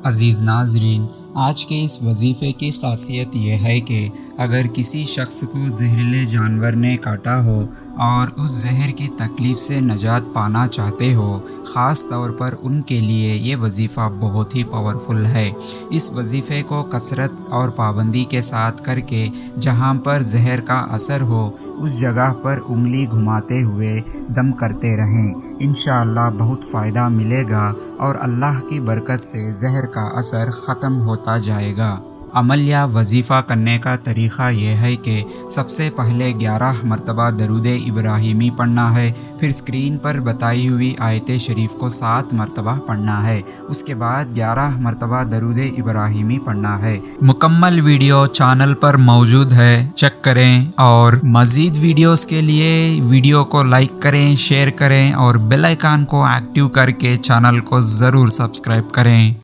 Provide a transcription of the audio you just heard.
अज़ीज़ नाज़रीन, आज के इस वजीफ़े की ख़ासियत यह है कि अगर किसी शख्स को जहरीले जानवर ने काटा हो और उस जहर की तकलीफ़ से नजात पाना चाहते हो, ख़ास तौर पर उनके लिए ये वजीफ़ा बहुत ही पावरफुल है। इस वजीफ़े को कसरत और पाबंदी के साथ करके जहाँ पर जहर का असर हो उस जगह पर उंगली घुमाते हुए दम करते रहें। इंशाअल्लाह बहुत फ़ायदा मिलेगा और अल्लाह की बरकत से जहर का असर ख़त्म होता जाएगा। अमल या वजीफ़ा करने का तरीक़ा यह है कि सबसे पहले 11 मरतबा दरूद इब्राहिमी पढ़ना है, फिर स्क्रीन पर बताई हुई आयत शरीफ को 7 मरतबा पढ़ना है, उसके बाद 11 मरतबा दरूद इब्राहिमी पढ़ना है। मुकम्मल वीडियो चैनल पर मौजूद है, चेक करें और मज़ीद वीडियोस के लिए वीडियो को लाइक करें, शेयर करें और बेल आइकन को एक्टिव करके चैनल को ज़रूर सब्सक्राइब करें।